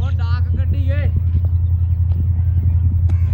ਉਹ ਡਾਕ ਗੱਡੀ ਏ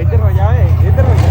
ਇੱਧਰ ਹੋ ਜਾ ਓਏ ਇੱਧਰ ਹੋ ਜਾ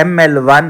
ML1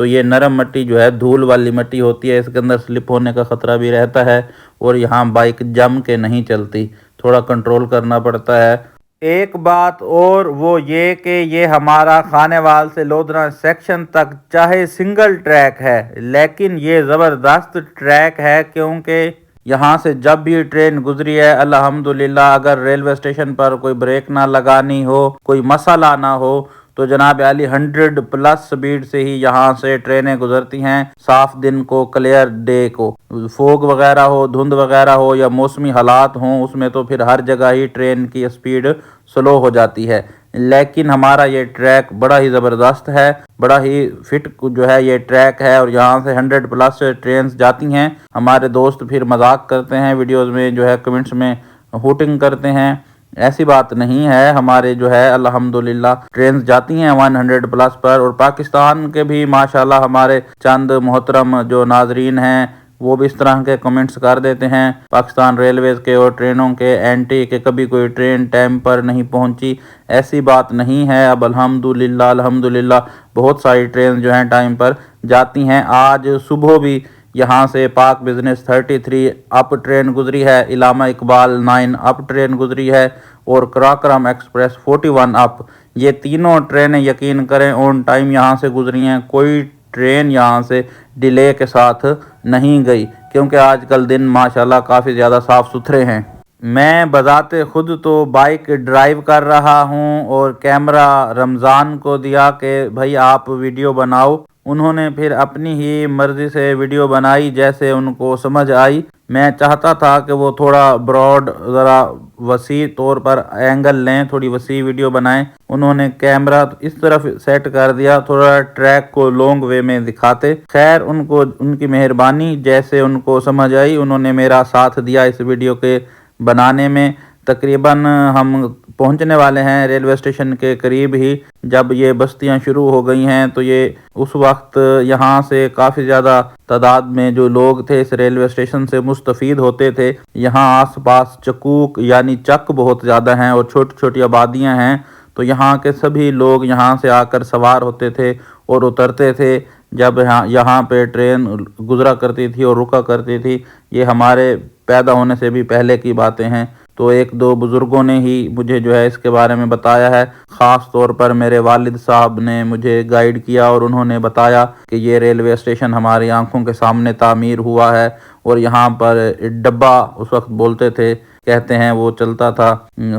تو یہ نرم مٹی جو ہے دھول والی مٹی ہوتی ہے, اس کے اندر سلپ ہونے کا خطرہ بھی رہتا ہے اور یہاں بائک جم کے نہیں چلتی, تھوڑا کنٹرول کرنا پڑتا ہے. ایک بات اور وہ یہ کہ یہ ہمارا خانیوال سے لودھرا سیکشن تک چاہے سنگل ٹریک ہے لیکن یہ زبردست ٹریک ہے, کیونکہ یہاں سے جب بھی ٹرین گزری ہے الحمدللہ, اگر ریلوے اسٹیشن پر کوئی بریک نہ لگانی ہو, کوئی مسئلہ نہ ہو, تو جناب علی 100+ سپیڈ سے ہی یہاں سے ٹرینیں گزرتی ہیں. صاف دن کو, کلیئر ڈے کو, فوگ وغیرہ ہو, دھند وغیرہ ہو یا موسمی حالات ہوں, اس میں تو پھر ہر جگہ ہی ٹرین کی سپیڈ سلو ہو جاتی ہے. لیکن ہمارا یہ ٹریک بڑا ہی زبردست ہے, بڑا ہی فٹ جو ہے یہ ٹریک ہے, اور یہاں سے 100+ ٹرینز جاتی ہیں. ہمارے دوست پھر مذاق کرتے ہیں ویڈیوز میں, جو ہے کمنٹس میں ہوٹنگ کرتے ہیں, ایسی بات نہیں ہے. ہمارے جو ہے الحمدللہ ٹرینز جاتی ہیں 100+ پر, اور پاکستان کے بھی ماشاءاللہ ہمارے چند محترم جو ناظرین ہیں وہ بھی اس طرح کے کمنٹس کر دیتے ہیں پاکستان ریلویز کے اور ٹرینوں کے اینٹی کہ کبھی کوئی ٹرین ٹائم پر نہیں پہنچی. ایسی بات نہیں ہے, اب الحمدللہ بہت ساری ٹرین جو ہیں ٹائم پر جاتی ہیں. آج صبح بھی یہاں سے پاک بزنس 33 اپ ٹرین گزری ہے, علامہ اقبال 9 اپ ٹرین گزری ہے, اور کراکرم ایکسپریس 41 اپ. یہ تینوں ٹرینیں یقین کریں آن ٹائم یہاں سے گزری ہیں, کوئی ٹرین یہاں سے ڈیلے کے ساتھ نہیں گئی, کیونکہ آج کل دن ماشاءاللہ کافی زیادہ صاف ستھرے ہیں. میں بذات خود تو بائک ڈرائیو کر رہا ہوں اور کیمرہ رمضان کو دیا کہ بھائی آپ ویڈیو بناؤ. انہوں نے پھر اپنی ہی مرضی سے ویڈیو بنائی جیسے ان کو سمجھ آئی. میں چاہتا تھا کہ وہ تھوڑا براڈ, ذرا وسیع طور پر اینگل لیں, تھوڑی وسیع ویڈیو بنائیں. انہوں نے کیمرہ اس طرف سیٹ کر دیا, تھوڑا ٹریک کو لانگ وے میں دکھاتے. خیر ان کو ان کی مہربانی, جیسے ان کو سمجھ آئی انہوں نے میرا ساتھ دیا اس ویڈیو کے بنانے میں. تقریباً ہم پہنچنے والے ہیں ریلوے اسٹیشن کے قریب ہی. جب یہ بستیاں شروع ہو گئی ہیں تو یہ اس وقت یہاں سے کافی زیادہ تعداد میں جو لوگ تھے اس ریلوے اسٹیشن سے مستفید ہوتے تھے. یہاں آس پاس چکوک یعنی چک بہت زیادہ ہیں اور چھوٹی چھوٹی آبادیاں ہیں, تو یہاں کے سبھی لوگ یہاں سے آ کر سوار ہوتے تھے اور اترتے تھے جب یہاں پہ ٹرین گزرا کرتی تھی اور رکا کرتی تھی. یہ ہمارے پیدا ہونے سے بھی پہلے کی باتیں ہیں. تو ایک دو بزرگوں نے ہی مجھے جو ہے اس کے بارے میں بتایا ہے, خاص طور پر میرے والد صاحب نے مجھے گائیڈ کیا اور انہوں نے بتایا کہ یہ ریلوے اسٹیشن ہماری آنکھوں کے سامنے تعمیر ہوا ہے, اور یہاں پر ڈبہ اس وقت بولتے تھے, کہتے ہیں وہ چلتا تھا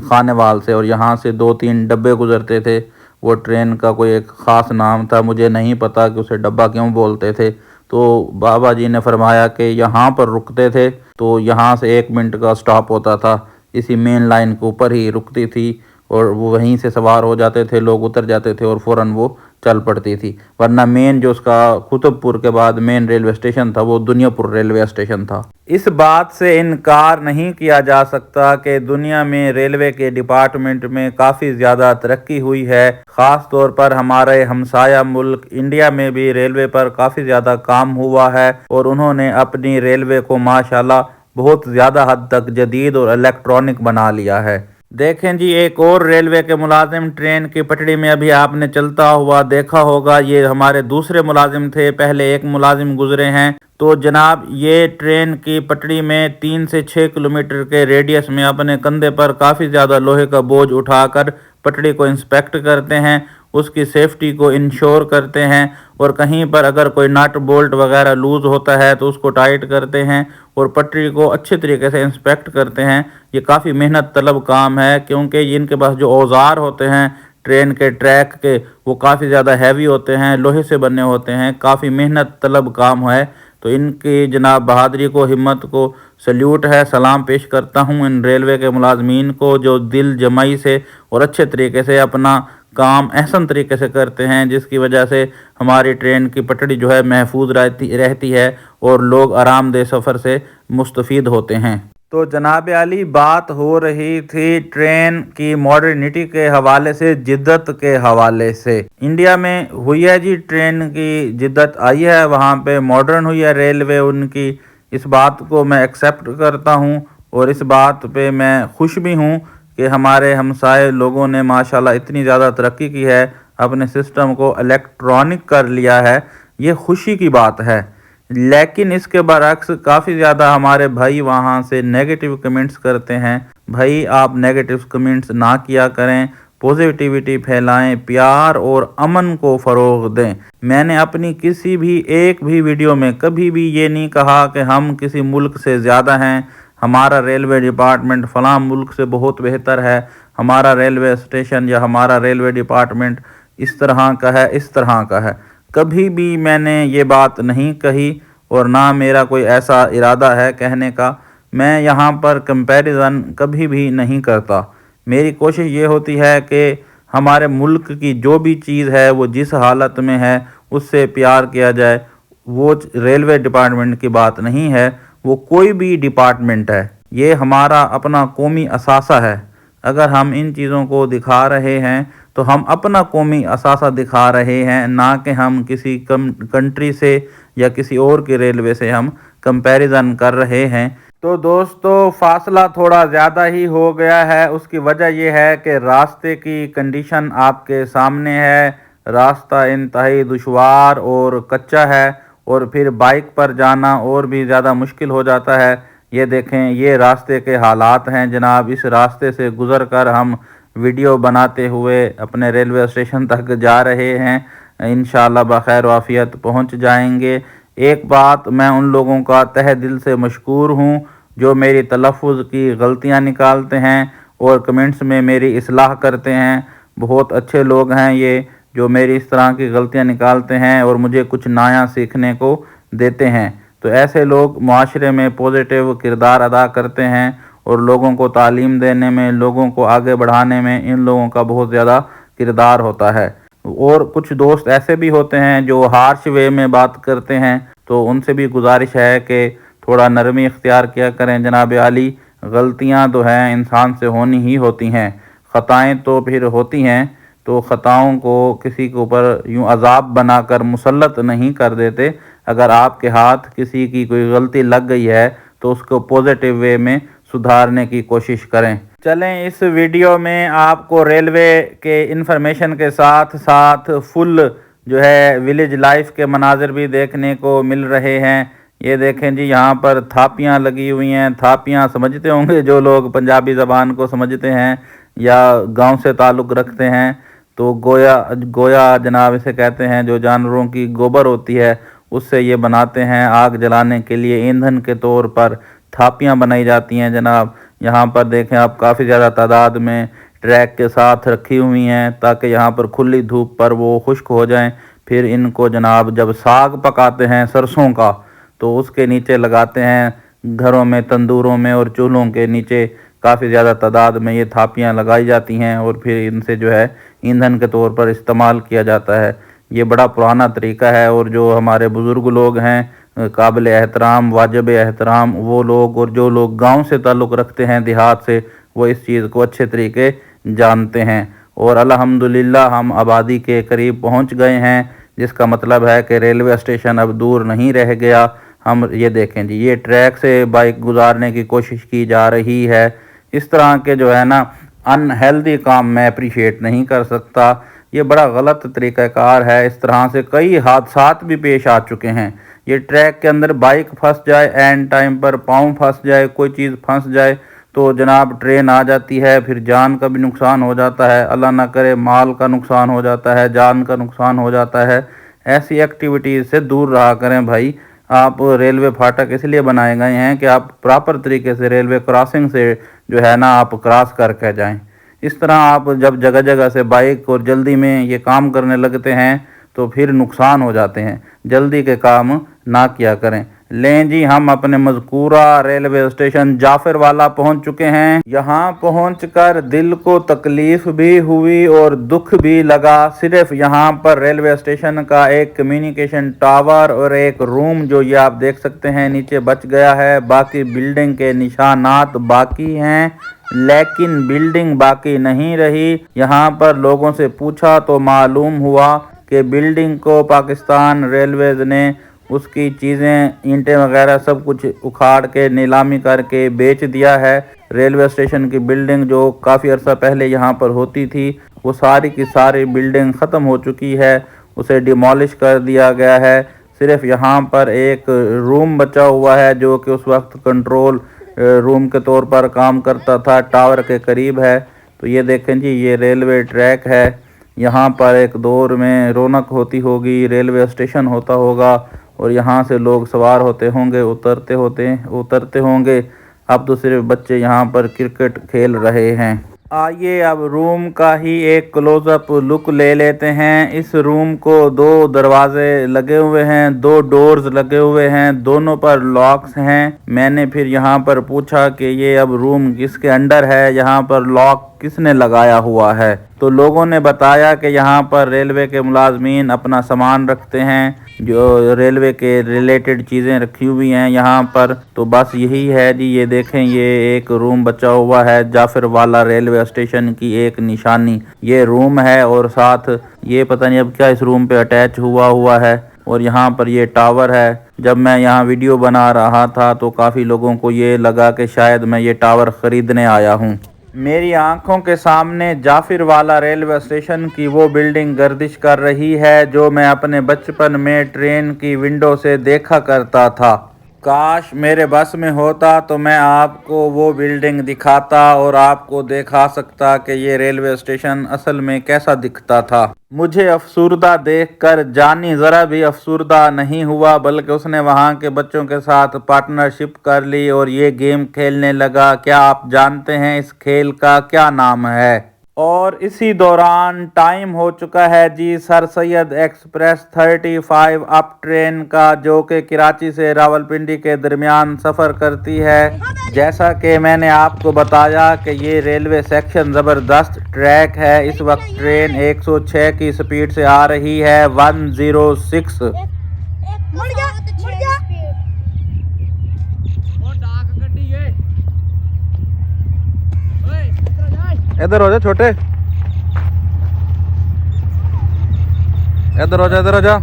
خانیوال سے, اور یہاں سے 2-3 ڈبے گزرتے تھے. وہ ٹرین کا کوئی ایک خاص نام تھا, مجھے نہیں پتا کہ اسے ڈبہ کیوں بولتے تھے. تو بابا جی نے فرمایا کہ یہاں پر رکتے تھے تو یہاں سے 1 منٹ کا سٹاپ ہوتا تھا, اسی مین لائن کے اوپر ہی رکتی تھی, اور وہ وہیں سے سوار ہو جاتے تھے, لوگ اتر جاتے تھے اور فوراً وہ چل پڑتی تھی. ورنہ مین جو اس کا قطب پور کے بعد مین ریلوے اسٹیشن تھا وہ دنیا پور ریلوے اسٹیشن تھا. اس بات سے انکار نہیں کیا جا سکتا کہ دنیا میں ریلوے کے ڈپارٹمنٹ میں کافی زیادہ ترقی ہوئی ہے. خاص طور پر ہمارے ہمسایہ ملک انڈیا میں بھی ریلوے پر کافی زیادہ کام ہوا ہے, اور انہوں نے اپنی ریلوے کو ماشاءاللہ بہت زیادہ حد تک جدید اور الیکٹرانک بنا لیا ہے. دیکھیں جی, ایک اور ریلوے کے ملازم ٹرین کی پٹڑی میں ابھی آپ نے چلتا ہوا دیکھا ہوگا, یہ ہمارے دوسرے ملازم تھے, پہلے ایک ملازم گزرے ہیں. تو جناب یہ ٹرین کی پٹڑی میں 3 سے 6 کلومیٹر کے ریڈیس میں اپنے کندھے پر کافی زیادہ لوہے کا بوجھ اٹھا کر پٹڑی کو انسپیکٹ کرتے ہیں, اس کی سیفٹی کو انشور کرتے ہیں, اور کہیں پر اگر کوئی نٹ بولٹ وغیرہ لوز ہوتا ہے تو اس کو ٹائٹ کرتے ہیں اور پٹری کو اچھے طریقے سے انسپیکٹ کرتے ہیں. یہ کافی محنت طلب کام ہے, کیونکہ ان کے پاس جو اوزار ہوتے ہیں ٹرین کے ٹریک کے وہ کافی زیادہ ہیوی ہوتے ہیں, لوہے سے بنے ہوتے ہیں, کافی محنت طلب کام ہے. تو ان کی جناب بہادری کو, ہمت کو سلیوٹ ہے, سلام پیش کرتا ہوں ان ریلوے کے ملازمین کو جو دل جمعی سے اور اچھے طریقے سے اپنا کام احسن طریقے سے کرتے ہیں, جس کی وجہ سے ہماری ٹرین کی پٹڑی جو ہے محفوظ رہتی ہے اور لوگ آرام دہ سفر سے مستفید ہوتے ہیں. تو جناب علی بات ہو رہی تھی ٹرین کی ماڈرنٹی کے حوالے سے, جدت کے حوالے سے. انڈیا میں ہوئی ہے جی, ٹرین کی جدت آئی ہے, وہاں پہ ماڈرن ہوئی ہے ریلوے ان کی. اس بات کو میں ایکسیپٹ کرتا ہوں اور اس بات پہ میں خوش بھی ہوں کہ ہمارے ہمسائے لوگوں نے ماشاءاللہ اتنی زیادہ ترقی کی ہے, اپنے سسٹم کو الیکٹرانک کر لیا ہے. یہ خوشی کی بات ہے۔ لیکن اس کے برعکس کافی زیادہ ہمارے بھائی وہاں سے نیگیٹو کمنٹس کرتے ہیں۔ بھائی آپ نیگیٹو کمنٹس نہ کیا کریں، پوزیٹیوٹی پھیلائیں، پیار اور امن کو فروغ دیں۔ میں نے اپنی کسی بھی ایک بھی ویڈیو میں کبھی بھی یہ نہیں کہا کہ ہم کسی ملک سے زیادہ ہیں، ہمارا ریلوے ڈپارٹمنٹ فلاں ملک سے بہت بہتر ہے، ہمارا ریلوے اسٹیشن یا ہمارا ریلوے ڈپارٹمنٹ اس طرح کا ہے، اس طرح کا ہے۔ کبھی بھی میں نے یہ بات نہیں کہی اور نہ میرا کوئی ایسا ارادہ ہے کہنے کا۔ میں یہاں پر کمپیریزن کبھی بھی نہیں کرتا۔ میری کوشش یہ ہوتی ہے کہ ہمارے ملک کی جو بھی چیز ہے وہ جس حالت میں ہے اس سے پیار کیا جائے۔ وہ ریلوے ڈپارٹمنٹ کی بات نہیں ہے، وہ کوئی بھی ڈپارٹمنٹ ہے، یہ ہمارا اپنا قومی اثاثہ ہے۔ اگر ہم ان چیزوں کو دکھا رہے ہیں تو ہم اپنا قومی اثاثہ دکھا رہے ہیں، نہ کہ ہم کسی کنٹری سے یا کسی اور کی ریلوے سے ہم کمپیریزن کر رہے ہیں۔ تو دوستو فاصلہ تھوڑا زیادہ ہی ہو گیا ہے، اس کی وجہ یہ ہے کہ راستے کی کنڈیشن آپ کے سامنے ہے۔ راستہ انتہائی دشوار اور کچا ہے، اور پھر بائک پر جانا اور بھی زیادہ مشکل ہو جاتا ہے۔ یہ دیکھیں، یہ راستے کے حالات ہیں جناب۔ اس راستے سے گزر کر ہم ویڈیو بناتے ہوئے اپنے ریلوے اسٹیشن تک جا رہے ہیں۔ انشاءاللہ بخیر و عافیت پہنچ جائیں گے۔ ایک بات، میں ان لوگوں کا تہ دل سے مشکور ہوں جو میری تلفظ کی غلطیاں نکالتے ہیں اور کمنٹس میں میری اصلاح کرتے ہیں۔ بہت اچھے لوگ ہیں یہ، جو میری اس طرح کی غلطیاں نکالتے ہیں اور مجھے کچھ نیا سیکھنے کو دیتے ہیں۔ تو ایسے لوگ معاشرے میں پوزیٹیو کردار ادا کرتے ہیں، اور لوگوں کو تعلیم دینے میں، لوگوں کو آگے بڑھانے میں ان لوگوں کا بہت زیادہ کردار ہوتا ہے۔ اور کچھ دوست ایسے بھی ہوتے ہیں جو ہارش وے میں بات کرتے ہیں، تو ان سے بھی گزارش ہے کہ تھوڑا نرمی اختیار کیا کریں جناب عالی۔ غلطیاں تو ہیں، انسان سے ہونی ہی ہوتی ہیں، خطائیں تو پھر ہوتی ہیں، تو خطاؤں کو کسی کے اوپر یوں عذاب بنا کر مسلط نہیں کر دیتے۔ اگر آپ کے ہاتھ کسی کی کوئی غلطی لگ گئی ہے تو اس کو پوزیٹیو وے میں سدھارنے کی کوشش کریں۔ چلیں، اس ویڈیو میں آپ کو ریلوے کے انفارمیشن کے ساتھ ساتھ فل جو ہے ولیج لائف کے مناظر بھی دیکھنے کو مل رہے ہیں۔ یہ دیکھیں جی، یہاں پر تھاپیاں لگی ہوئی ہیں۔ تھاپیاں سمجھتے ہوں گے جو لوگ پنجابی زبان کو سمجھتے ہیں یا گاؤں سے تعلق رکھتے ہیں، تو گویا جناب اسے کہتے ہیں، جو جانوروں کی گوبر ہوتی ہے اس سے یہ بناتے ہیں۔ آگ جلانے کے لیے ایندھن کے طور پر تھاپیاں بنائی جاتی ہیں جناب۔ یہاں پر دیکھیں آپ، کافی زیادہ تعداد میں ٹریک کے ساتھ رکھی ہوئی ہیں تاکہ یہاں پر کھلی دھوپ پر وہ خشک ہو جائیں۔ پھر ان کو جناب جب ساگ پکاتے ہیں سرسوں کا، تو اس کے نیچے لگاتے ہیں، گھروں میں، تندوروں میں اور چولہوں کے نیچے کافی زیادہ تعداد میں یہ تھاپیاں لگائی جاتی ہیں، اور پھر ان سے جو ہے ایندھن کے طور پر استعمال کیا جاتا ہے۔ یہ بڑا پرانا طریقہ ہے، اور جو ہمارے بزرگ لوگ ہیں، قابل احترام، واجب احترام وہ لوگ، اور جو لوگ گاؤں سے تعلق رکھتے ہیں، دیہات سے، وہ اس چیز کو اچھے طریقے جانتے ہیں۔ اور الحمدللہ ہم آبادی کے قریب پہنچ گئے ہیں، جس کا مطلب ہے کہ ریلوے اسٹیشن اب دور نہیں رہ گیا۔ ہم یہ دیکھیں جی، یہ ٹریک سے بائک گزارنے کی کوشش کی جا رہی ہے۔ اس طرح کے جو ہے نا ان ہیلدی کام میں اپریشیٹ نہیں کر سکتا۔ یہ بڑا غلط طریقہ کار ہے۔ اس طرح سے کئی حادثات بھی پیش آ چکے ہیں۔ یہ ٹریک کے اندر بائک پھنس جائے، اینڈ ٹائم پر پاؤں پھنس جائے، کوئی چیز پھنس جائے تو جناب ٹرین آ جاتی ہے، پھر جان کا بھی نقصان ہو جاتا ہے، اللہ نہ کرے مال کا نقصان ہو جاتا ہے، جان کا نقصان ہو جاتا ہے۔ ایسی ایکٹیویٹیز سے دور رہا کریں بھائی۔ آپ ریلوے پھاٹک اس لیے بنائے گئے ہیں کہ آپ پراپر طریقے سے ریلوے کراسنگ سے جو ہے نا آپ کراس کر کے جائیں۔ اس طرح آپ جب جگہ جگہ سے بائک اور جلدی میں یہ کام کرنے لگتے ہیں تو پھر نقصان ہو جاتے ہیں۔ جلدی کے کام نہ کیا کریں۔ لیں جی، ہم اپنے مذکورہ ریلوے اسٹیشن جعفر والا پہنچ چکے ہیں۔ یہاں پہنچ کر دل کو تکلیف بھی ہوئی اور دکھ بھی لگا۔ صرف یہاں پر ریلوے اسٹیشن کا ایک کمیونیکیشن ٹاور اور ایک روم جو یہ آپ دیکھ سکتے ہیں نیچے بچ گیا ہے۔ باقی بلڈنگ کے نشانات باقی ہیں، لیکن بلڈنگ باقی نہیں رہی۔ یہاں پر لوگوں سے پوچھا تو معلوم ہوا کہ بلڈنگ کو پاکستان ریلویز نے اس کی چیزیں، اینٹیں وغیرہ سب کچھ اکھاڑ کے نیلامی کر کے بیچ دیا ہے۔ ریلوے اسٹیشن کی بلڈنگ جو کافی عرصہ پہلے یہاں پر ہوتی تھی، وہ ساری کی ساری بلڈنگ ختم ہو چکی ہے، اسے ڈیمولش کر دیا گیا ہے. صرف یہاں پر ایک روم بچا ہوا ہے جو کہ اس وقت کنٹرول روم کے طور پر کام کرتا تھا, ٹاور کے قریب ہے. تو یہ دیکھیں جی, یہ ریلوے ٹریک ہے. یہاں پر ایک دور میں رونق ہوتی ہوگی, ریلوے اسٹیشن ہوتا ہوگا اور یہاں سے لوگ سوار ہوتے ہوں گے, اترتے ہوں گے. اب تو صرف بچے یہاں پر کرکٹ کھیل رہے ہیں. آئیے اب روم کا ہی ایک کلوز اپ لک لے لیتے ہیں. اس روم کو 2 دروازے لگے ہوئے ہیں, 2 ڈورز لگے ہوئے ہیں, دونوں پر لاکس ہیں. میں نے پھر یہاں پر پوچھا کہ یہ اب روم کس کے انڈر ہے, یہاں پر لاک کس نے لگایا ہوا ہے. تو لوگوں نے بتایا کہ یہاں پر ریلوے کے ملازمین اپنا سامان رکھتے ہیں, جو ریلوے کے ریلیٹڈ چیزیں رکھی ہوئی ہیں یہاں پر. تو بس یہی ہے جی, یہ دیکھیں یہ ایک روم بچا ہوا ہے, جعفر والا ریلوے اسٹیشن کی ایک نشانی یہ روم ہے. اور ساتھ یہ پتہ نہیں اب کیا اس روم پہ اٹیچ ہوا ہے. اور یہاں پر یہ ٹاور ہے. جب میں یہاں ویڈیو بنا رہا تھا تو کافی لوگوں کو یہ لگا کہ شاید میں یہ ٹاور خریدنے آیا ہوں. میری آنکھوں کے سامنے جعفر والا ریلوے اسٹیشن کی وہ بلڈنگ گردش کر رہی ہے جو میں اپنے بچپن میں ٹرین کی ونڈو سے دیکھا کرتا تھا. کاش میرے بس میں ہوتا تو میں آپ کو وہ بلڈنگ دکھاتا اور آپ کو دکھا سکتا کہ یہ ریلوے اسٹیشن اصل میں کیسا دکھتا تھا. مجھے افسردہ دیکھ کر جانی ذرا بھی افسردہ نہیں ہوا, بلکہ اس نے وہاں کے بچوں کے ساتھ پارٹنرشپ کر لی اور یہ گیم کھیلنے لگا. کیا آپ جانتے ہیں اس کھیل کا کیا نام ہے؟ اور اسی دوران ٹائم ہو چکا ہے جی سر سید ایکسپریس 35 اپ ٹرین کا, جو کہ کراچی سے راولپنڈی کے درمیان سفر کرتی ہے. جیسا کہ میں نے آپ کو بتایا کہ یہ ریلوے سیکشن زبردست ٹریک ہے. اس وقت ٹرین 106 کی سپیڈ سے آ رہی ہے, 106. ادھر ہو جا چھوٹے, ادھر ہو جا, ادھر ہو جا.